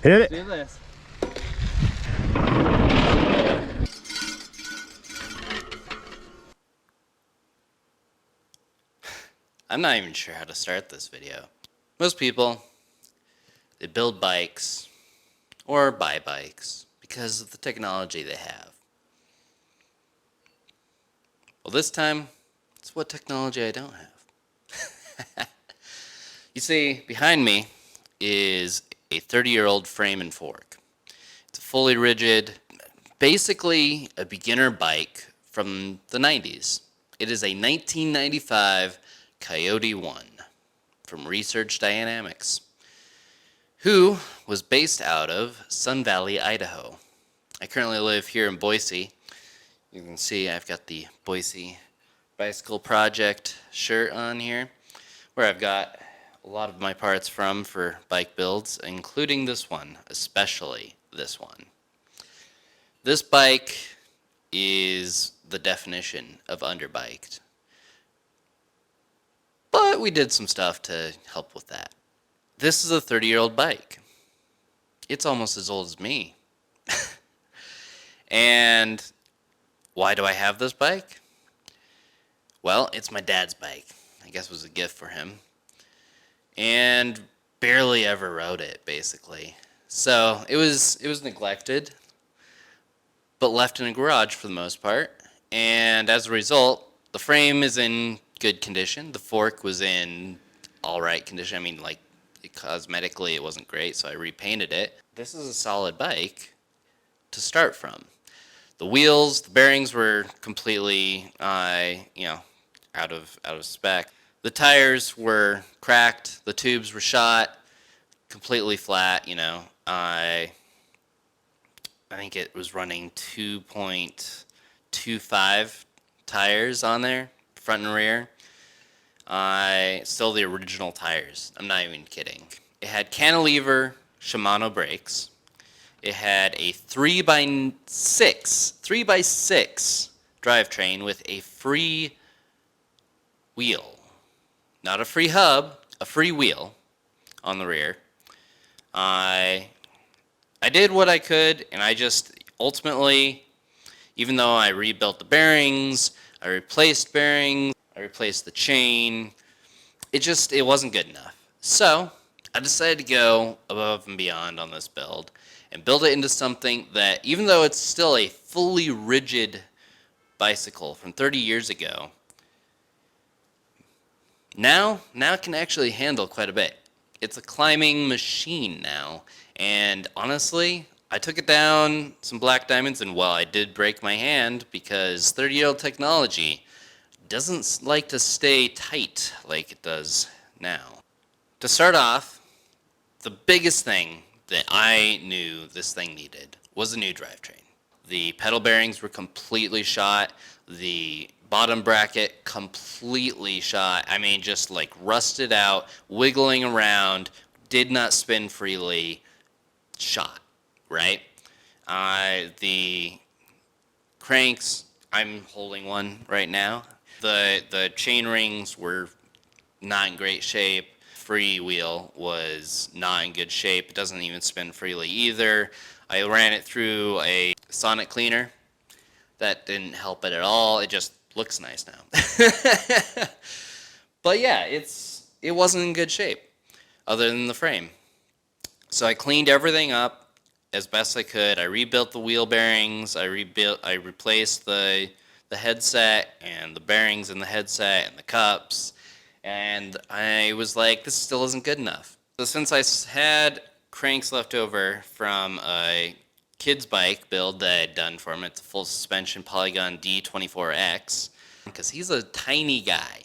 Hit it. Do this. I'm not even sure how to start this video. Most people, they build bikes or buy bikes because of the technology they have. Well, this time, it's what technology I don't have. You see, behind me is a 30-year-old frame and fork. It's a fully rigid, basically a beginner bike from the 90s. It is a 1995 Coyote One from Research Dynamics, who was based out of Sun Valley, Idaho. I currently live here in Boise. You can see I've got the Boise Bicycle Project shirt on here, where I've got a lot of my parts from for bike builds, including this one, especially this one. This bike is the definition of underbiked, but we did some stuff to help with that. This is a 30-year-old bike. It's almost as old as me. And why do I have this bike? Well, it's my dad's bike. I guess it was a gift for him. And barely ever rode it, basically. So it was neglected, but left in a garage for the most part. And as a result, the frame is in good condition. The fork was in all right condition. I mean, like, cosmetically it wasn't great, so I repainted it. This is a solid bike to start from. The wheels, the bearings were completely, out of spec. The tires were cracked. The tubes were shot, completely flat. I think it was running 2.25 tires on there, front and rear. Still the original tires. I'm not even kidding. It had cantilever Shimano brakes. It had a 3x6 drivetrain with a free wheel. Not a free hub, a free wheel on the rear. I did what I could, and I just ultimately, even though I rebuilt the bearings, I replaced bearings, I replaced the chain, it wasn't good enough. So I decided to go above and beyond on this build and build it into something that, even though it's still a fully rigid bicycle from 30 years ago, now it can actually handle quite a bit. It's a climbing machine now, and honestly, I took it down some black diamonds, and well, I did break my hand because 30-year-old technology doesn't like to stay tight like it does now. To start off, the biggest thing that I knew this thing needed was a new drivetrain. The pedal bearings were completely shot. The bottom bracket completely shot. I mean, just like rusted out, wiggling around, did not spin freely, shot, right? The cranks, I'm holding one right now. The chain rings were not in great shape. Free wheel was not in good shape. It doesn't even spin freely either. I ran it through a sonic cleaner. That didn't help it at all. It just looks nice now. But yeah, it wasn't in good shape other than the frame. So I cleaned everything up as best I could. I rebuilt the wheel bearings. I replaced the headset and the bearings in the headset and the cups. And I was like, this still isn't good enough. So since I had cranks left over from a kid's bike build that I had done for him, it's a full suspension Polygon D24X, because he's a tiny guy.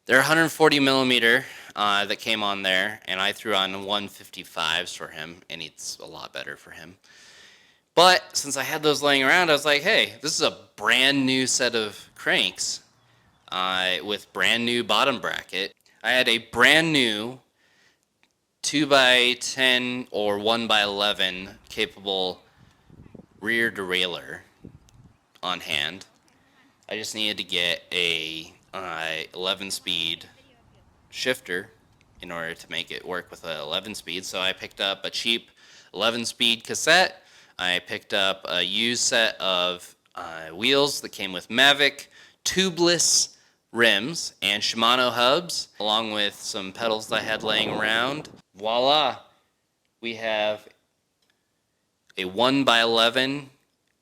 They're 140 millimeter that came on there, and I threw on 155s for him, and it's a lot better for him. But since I had those laying around, I was like, hey, this is a brand new set of cranks with brand new bottom bracket. I had a brand new 2x10 or 1x11 capable rear derailleur on hand. I just needed to get a 11-speed shifter in order to make it work with an 11-speed. So I picked up a cheap 11-speed cassette. I picked up a used set of wheels that came with Mavic, tubeless rims, and Shimano hubs, along with some pedals that I had laying around. Voila! We have a 1x11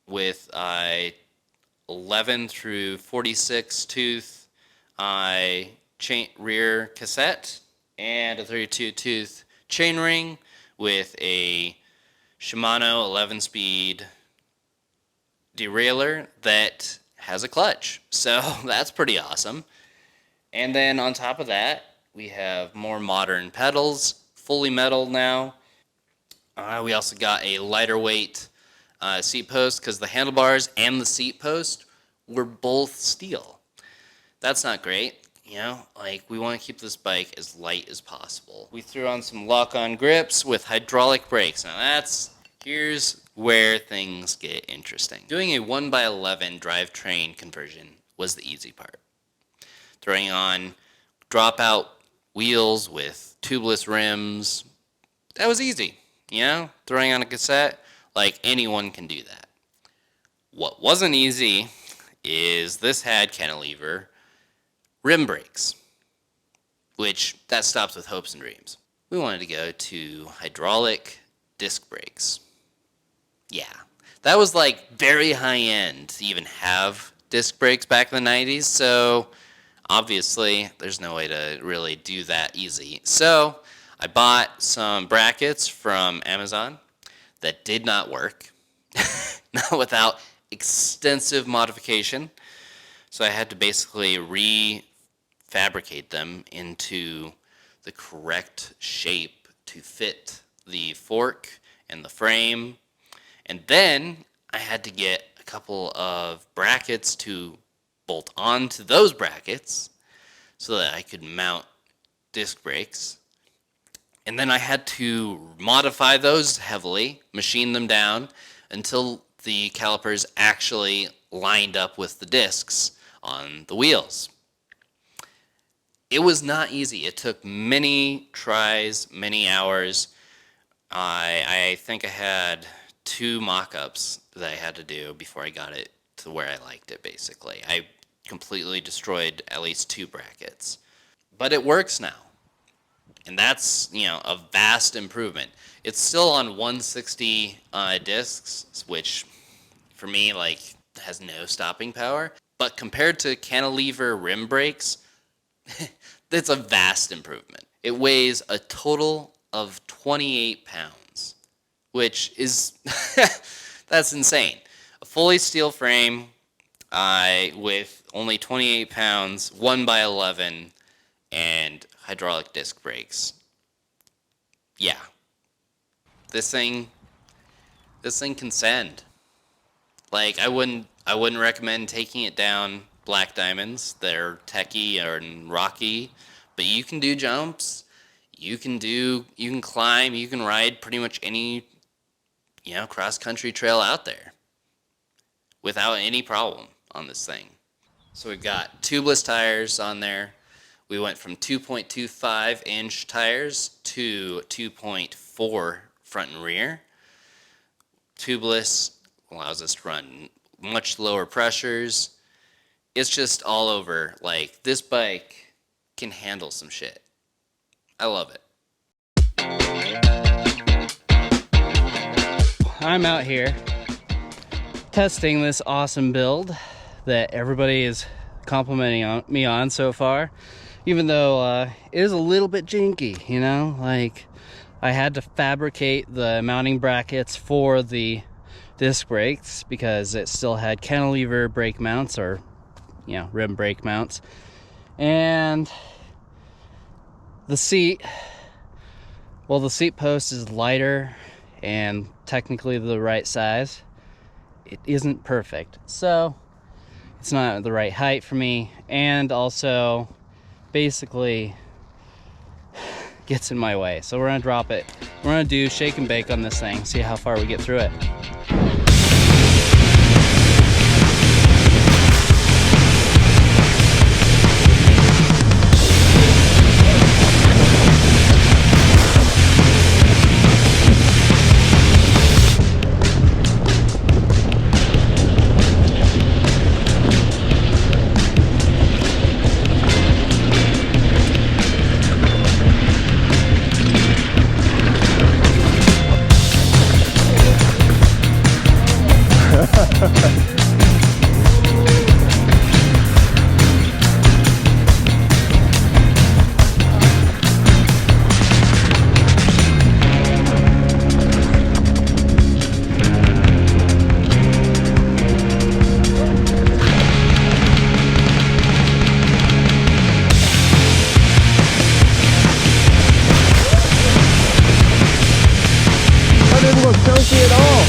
with a 11 through 46 tooth rear cassette and a 32 tooth chainring with a Shimano 11-speed derailleur that has a clutch. So that's pretty awesome. And then on top of that, we have more modern pedals, fully metal now. We also got a lighter weight seat post because the handlebars and the seat post were both steel. That's not great. You know, like, we want to keep this bike as light as possible. We threw on some lock-on grips with hydraulic brakes. Now here's where things get interesting. Doing a 1x11 drivetrain conversion was the easy part. Throwing on dropout wheels with tubeless rims, that was easy. You know, throwing on a cassette, like, anyone can do that. What wasn't easy is this had cantilever rim brakes, which that stops with hopes and dreams. We wanted to go to hydraulic disc brakes. Yeah, that was like very high end to even have disc brakes back in the 90s, so obviously there's no way to really do that easy. So I bought some brackets from Amazon that did not work, not without extensive modification. So I had to basically refabricate them into the correct shape to fit the fork and the frame. And then I had to get a couple of brackets to bolt onto those brackets so that I could mount disc brakes. And then I had to modify those heavily, machine them down until the calipers actually lined up with the discs on the wheels. It was not easy. It took many tries, many hours. I think I had 2 mock-ups that I had to do before I got it to where I liked it, basically. I completely destroyed at least 2 brackets. But it works now. And that's, you know, a vast improvement. It's still on 160 discs, which for me, like, has no stopping power. But compared to cantilever rim brakes, it's a vast improvement. It weighs a total of 28 pounds, which is, that's insane. A fully steel frame with only 28 pounds, 1x11, and hydraulic disc brakes. Yeah. This thing can send. Like, I wouldn't recommend taking it down black diamonds. They're techy and rocky, but you can do jumps. You can climb, you can ride pretty much any, you know, cross-country trail out there without any problem on this thing. So we've got tubeless tires on there. We went from 2.25 inch tires to 2.4 front and rear. Tubeless allows us to run much lower pressures. It's just all over. Like, this bike can handle some shit. I love it. I'm out here testing this awesome build that everybody is complimenting me on so far, even though it is a little bit janky, you know? Like, I had to fabricate the mounting brackets for the disc brakes because it still had cantilever brake mounts, or, you know, rim brake mounts. And the seat, well, the seat post is lighter and technically the right size. It isn't perfect, so it's not the right height for me, and also basically gets in my way. So we're gonna drop it. We're gonna do shake and bake on this thing, see how far we get through it. funky at all.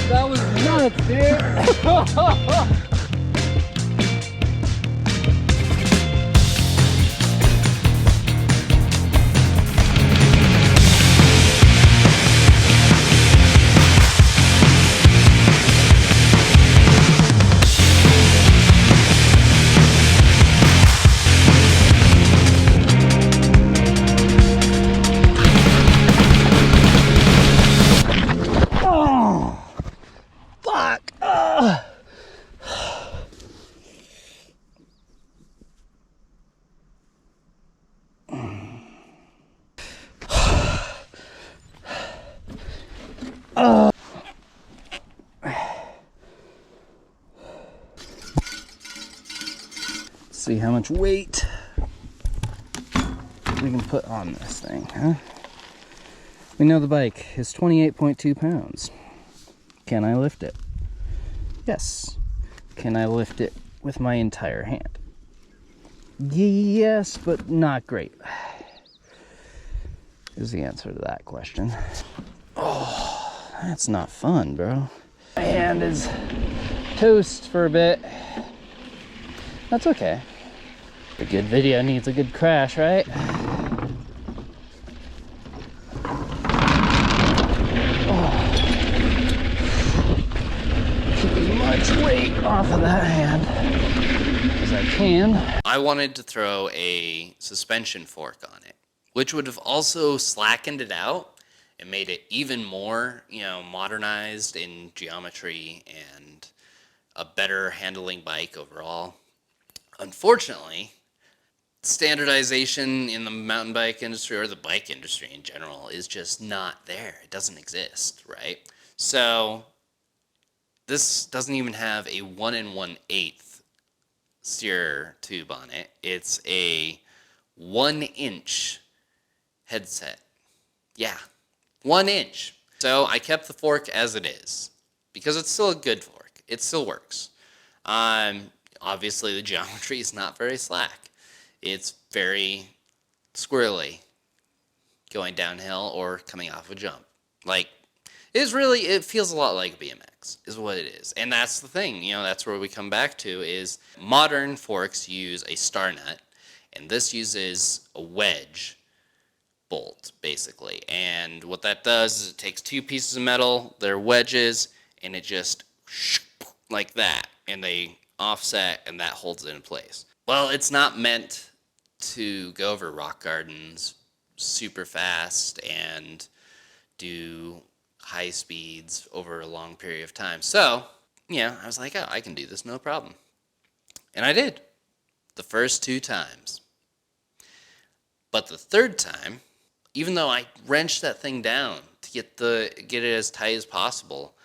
That was nuts, dude. Fuck. See how much weight we can put on this thing, huh? We know the bike is 28.2 pounds. Can I lift it? Yes. Can I lift it with my entire hand? Yes, but not great. Is the answer to that question. Oh, that's not fun, bro. My hand is toast for a bit. That's okay. A good video needs a good crash, right? Keep as much weight off of that hand as I can. I wanted to throw a suspension fork on it, which would have also slackened it out and made it even more, modernized in geometry and a better handling bike overall. Unfortunately, standardization in the mountain bike industry, or the bike industry in general, is just not there. It doesn't exist, right? So this doesn't even have a 1 1/8 steer tube on it. It's a 1-inch headset. Yeah, 1 inch. So I kept the fork as it is because it's still a good fork. It still works. Obviously the geometry is not very slack. It's very squirrely going downhill or coming off a jump. Like, it feels a lot like BMX is what it is. And that's the thing, that's where we come back to is modern forks use a star nut, and this uses a wedge bolt, basically. And what that does is it takes two pieces of metal, they're wedges, and it just like that, and they offset, and that holds it in place. Well, it's not meant to go over rock gardens super fast and do high speeds over a long period of time. So, I was like, oh, I can do this, no problem. And I did. The first 2 times. But the third time, even though I wrenched that thing down to get it as tight as possible,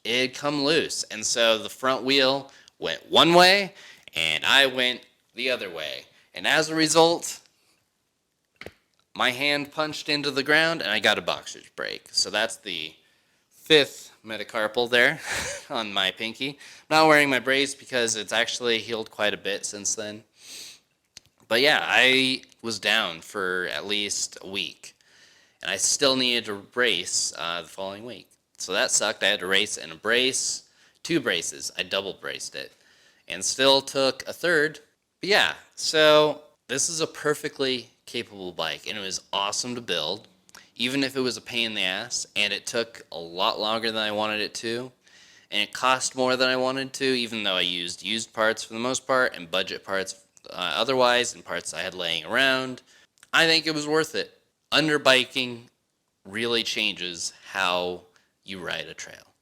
it had come loose. And so the front wheel went one way, and I went the other way. And as a result, my hand punched into the ground, and I got a boxer's break. So that's the 5th metacarpal there on my pinky. I'm not wearing my brace because it's actually healed quite a bit since then. But yeah, I was down for at least a week, and I still needed to brace the following week. So that sucked. I had to race and a brace, 2 braces. I double braced it, and still took a third. But yeah, so this is a perfectly capable bike, and it was awesome to build, even if it was a pain in the ass, and it took a lot longer than I wanted it to, and it cost more than I wanted to, even though I used parts for the most part, and budget parts otherwise, and parts I had laying around. I think it was worth it. Underbiking really changes how you ride a trail.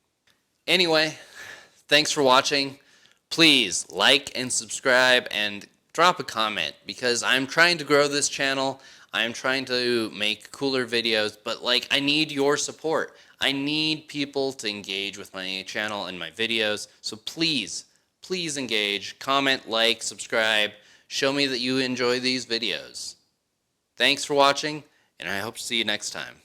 Anyway, thanks for watching. Please like and subscribe and drop a comment, because I'm trying to grow this channel. I'm trying to make cooler videos, but like, I need your support. I need people to engage with my channel and my videos. So please, please engage, comment, like, subscribe. Show me that you enjoy these videos. Thanks for watching, and I hope to see you next time.